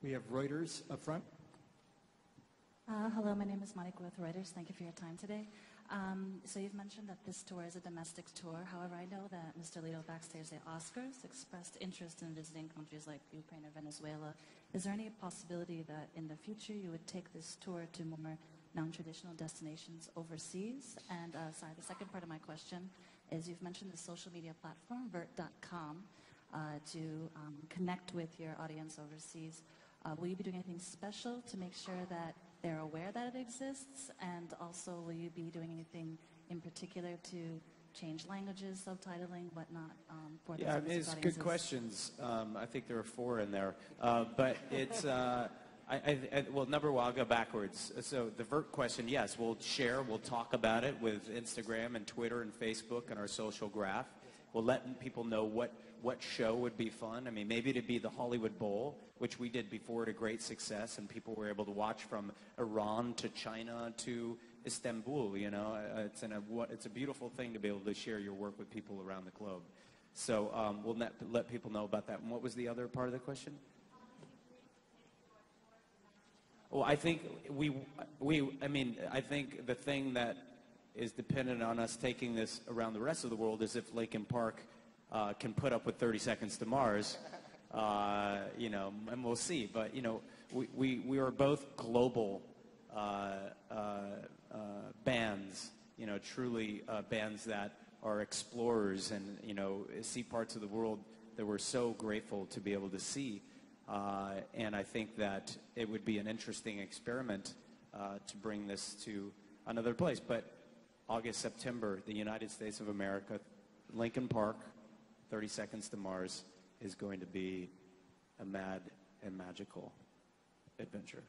We have Reuters up front. Hello, my name is Monica with Reuters. Thank you for your time today. So you've mentioned that this tour is a domestic tour. However, I know that Mr. Lito backstage at Oscars expressed interest in visiting countries like Ukraine or Venezuela. Is there any possibility that in the future you would take this tour to more non-traditional destinations overseas? And sorry, the second part of my question is you've mentioned the social media platform, vert.com, to connect with your audience overseas. Will you be doing anything special to make sure that they're aware that it exists? And also, will you be doing anything in particular to change languages, subtitling, whatnot, for those I mean, it's audiences? good questions. I think there are 4 in there. But it's, well, number one, I'll go backwards. So the Vert question, yes, we'll share, we'll talk about it with Instagram and Twitter and Facebook and our social graph. We'll let people know what show would be fun. I mean, maybe it'd be the Hollywood Bowl, which we did before to great success, and people were able to watch from Iran to China to Istanbul. You know, it's a beautiful thing to be able to share your work with people around the globe. So we'll let people know about that. And what was the other part of the question? Well, I think I think the thing that is dependent on us taking this around the rest of the world is if Linkin Park can put up with 30 Seconds to Mars, you know, and we'll see. But, you know, we are both global bands, you know, truly bands that are explorers and, you know, see parts of the world that we're so grateful to be able to see. And I think that it would be an interesting experiment to bring this to another place. But August, September, the United States of America, Linkin Park, 30 Seconds to Mars is going to be a mad and magical adventure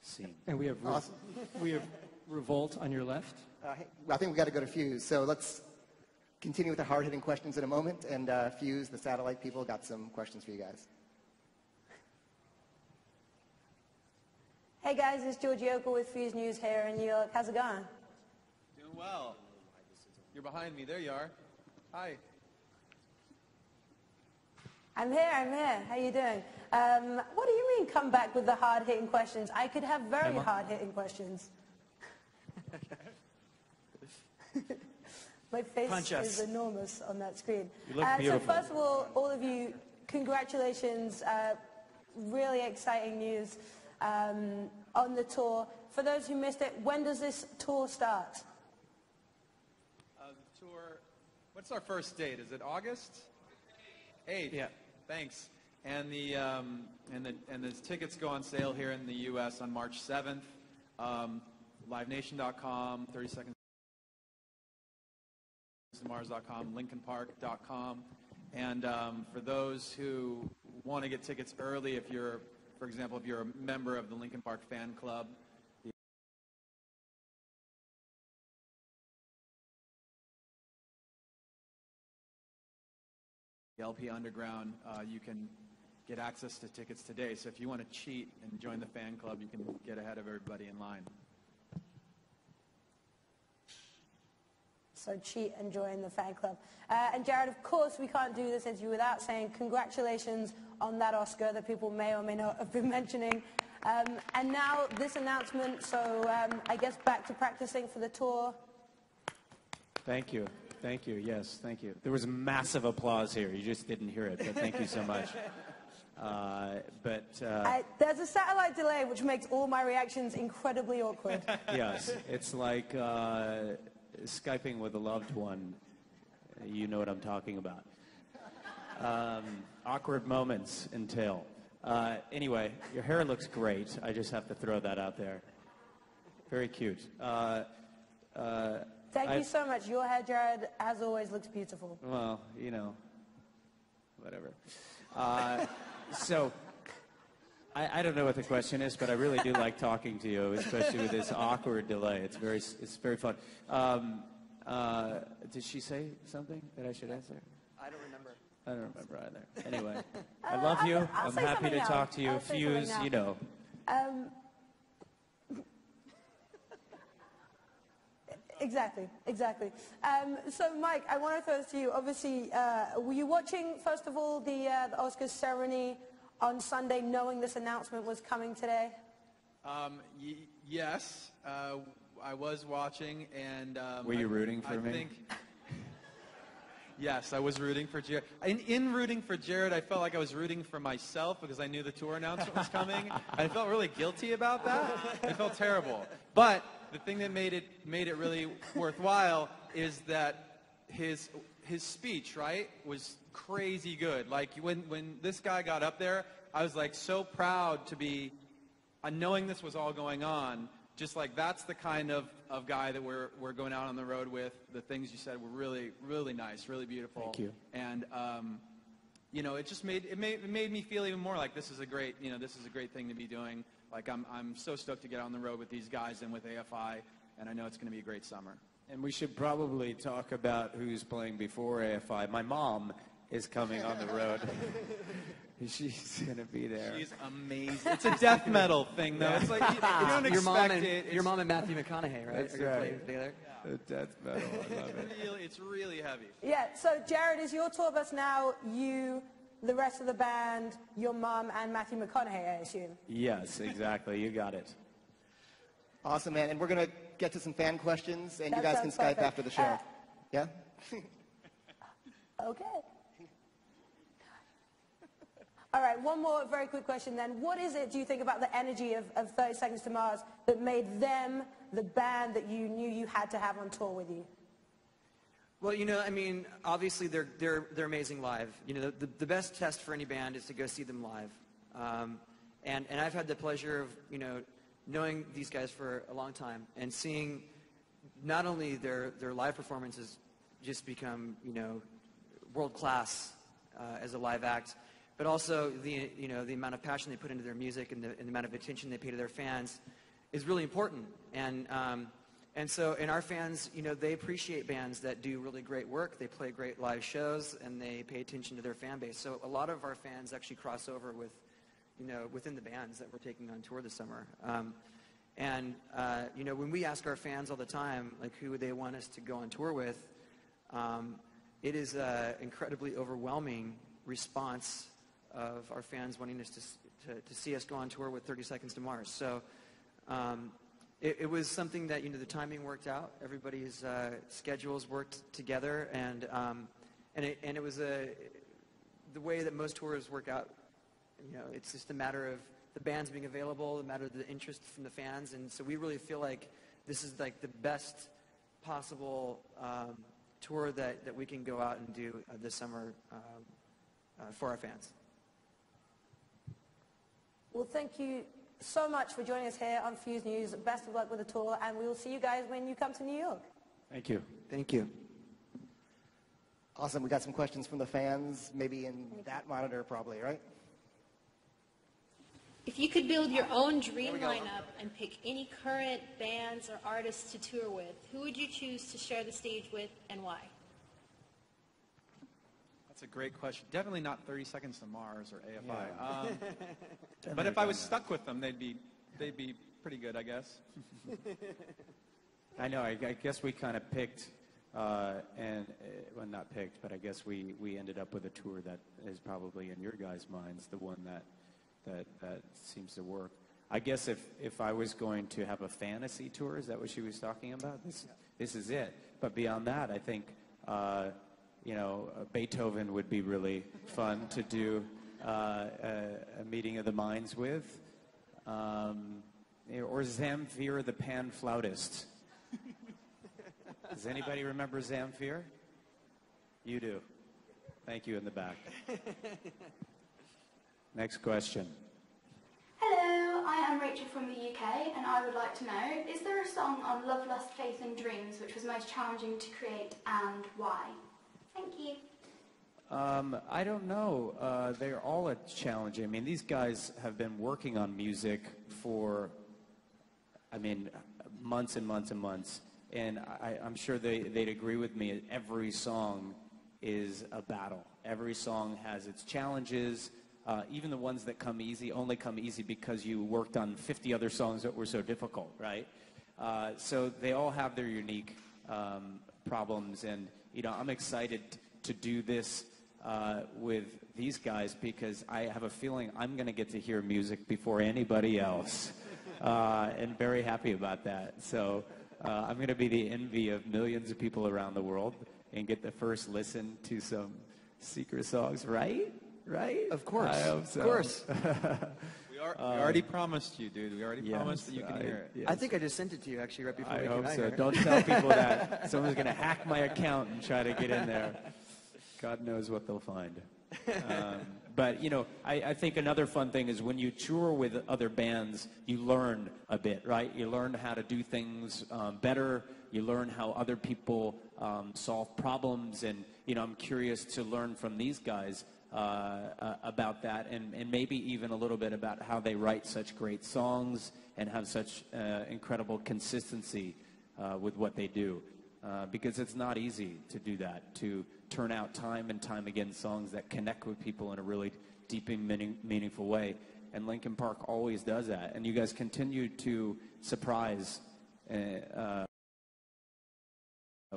scene. And we have, Awesome. we have Revolt on your left. Hey, I think we've got to go to Fuse. So let's continue with the hard-hitting questions in a moment. And Fuse, the satellite people, got some questions for you guys. Hey guys, it's George Yokel with Fuse News here in New York. How's it going? Doing well. You're behind me. There you are. Hi. I'm here. How you doing? What do you mean come back with the hard-hitting questions? I could have very hard-hitting questions. My face is enormous on that screen. You look beautiful. So first of all of you, congratulations. Really exciting news on the tour. For those who missed it, when does this tour start? The tour, what's our first date? Is it August 8th? Yeah. Thanks. And the tickets go on sale here in the U.S. on March 7th. LiveNation.com, 30secondstomars.com, LinkinPark.com. And for those who want to get tickets early, if you're, for example, if you're a member of the Linkin Park fan club, the LP Underground, you can get access to tickets today. So if you want to cheat and join the fan club, you can get ahead of everybody in line. So cheat and join the fan club. And Jared, of course, we can't do this interview without saying congratulations on that Oscar that people may or may not have been mentioning. And now this announcement, so I guess back to practicing for the tour. Thank you. Thank you. Yes, thank you. There was massive applause here. You just didn't hear it, but thank you so much. There's a satellite delay, which makes all my reactions incredibly awkward. Yes, it's like Skyping with a loved one. You know what I'm talking about. Awkward moments entail. Anyway, your hair looks great. I just have to throw that out there. Very cute. Thank you so much. Your hair, Jared, as always, looks beautiful. Well, you know, whatever. So, I don't know what the question is, but I really do like talking to you, especially with this awkward delay. It's very fun. Did she say something that I should answer? I don't remember. I don't remember either. Anyway, I love you. I'll I'm happy to talk to you. I'll say Fuse, something you know. Exactly. So, Mike, I want to throw this to you. Obviously, were you watching, first of all, the Oscars ceremony on Sunday knowing this announcement was coming today? Yes, I was watching, and were you rooting for me? Think, yes, I was rooting for Jared. In rooting for Jared, I felt like I was rooting for myself because I knew the tour announcement was coming. I felt really guilty about that. I felt terrible. But the thing that made it really worthwhile is that his speech, right, was crazy good. Like when this guy got up there, I was like so proud to be, knowing this was all going on, just like that's the kind of guy that we're going out on the road with. The things you said were really, really nice, really beautiful. Thank you. And you know, it just made me feel even more like this is a great thing to be doing. Like I'm so stoked to get on the road with these guys and with AFI, and I know it's going to be a great summer. And we should probably talk about who's playing before AFI. My mom is coming on the road. She's going to be there. She's amazing. It's a death metal thing, though. It's like you don't expect it. Your mom and Matthew McConaughey, right? That's Are you right. playing together? The death metal, I love it. It's really heavy. Yeah, so Jared, is your tour bus now you, the rest of the band, your mom, and Matthew McConaughey, I assume? Yes, exactly. You got it. Awesome, man. And we're going to get to some fan questions, and That you guys can sounds Skype perfect. after the show. Yeah? Okay. All right, one more very quick question then. What is it, do you think, about the energy of 30 Seconds to Mars that made them the band that you knew you had to have on tour with you? Well, you know, I mean, obviously they're amazing live. You know, the best test for any band is to go see them live. And I've had the pleasure of, you know, knowing these guys for a long time and seeing not only their live performances just become, you know, world class as a live act, but also the amount of passion they put into their music and the amount of attention they pay to their fans is really important. And so, our fans, you know, they appreciate bands that do really great work. They play great live shows, and they pay attention to their fan base. So a lot of our fans actually cross over with, you know, within the bands that we're taking on tour this summer. You know, when we ask our fans all the time, like, who they want us to go on tour with, it is an incredibly overwhelming response of our fans wanting us to see us go on tour with 30 Seconds to Mars. So it was something that, you know, the timing worked out. Everybody's schedules worked together, and it was the way that most tours work out. You know, it's just a matter of the bands being available, a matter of the interest from the fans, and so we really feel like this is like the best possible tour that we can go out and do this summer for our fans. Well, thank you so much for joining us here on Fuse News. Best of luck with the tour, and we will see you guys when you come to New York. Thank you. Thank you. Awesome. We got some questions from the fans, maybe in that monitor probably, right? If you could build your own dream lineup and pick any current bands or artists to tour with, who would you choose to share the stage with and why? That's a great question. Definitely not 30 Seconds to Mars or AFI. But if I was stuck with them, they'd be pretty good, I guess. I know. I guess we kind of picked, well, not picked, but I guess we ended up with a tour that is probably in your guys' minds the one that seems to work. I guess if I was going to have a fantasy tour, is that what she was talking about? This is it. But beyond that, I think, you know, Beethoven would be really fun to do a meeting of the minds with. Or Zamfir the pan flautist. Does anybody remember Zamfir? You do. Thank you in the back. Next question. Hello, I am Rachel from the UK, and I would like to know, is there a song on Love, Lust, Faith and Dreams which was most challenging to create, and why? Thank you. I don't know. They're all challenging. I mean, these guys have been working on music for, I mean, months and months and months. And I'm sure they'd agree with me. Every song is a battle. Every song has its challenges. Even the ones that come easy only come easy because you worked on 50 other songs that were so difficult, right? So they all have their unique problems. And, you know, I'm excited to do this with these guys because I have a feeling I'm going to get to hear music before anybody else. And very happy about that. So I'm going to be the envy of millions of people around the world and get the first listen to some secret songs, right? Right? Of course. I hope so. Of course. We already promised you, dude. We already promised that you can hear it. Yes. I think I just sent it to you actually right before I we hope came out so. here. Don't tell people that someone's going to hack my account and try to get in there. God knows what they'll find. But, you know, I think another fun thing is when you tour with other bands, you learn a bit, right? You learn how to do things better. You learn how other people solve problems. And, you know, I'm curious to learn from these guys about that and maybe even a little bit about how they write such great songs and have such incredible consistency with what they do. Because it's not easy to do that, to turn out time and time again songs that connect with people in a really deep and meaningful way. And Linkin Park always does that. And you guys continue to surprise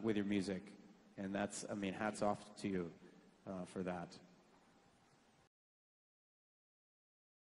with your music. And that's, I mean, hats off to you for that.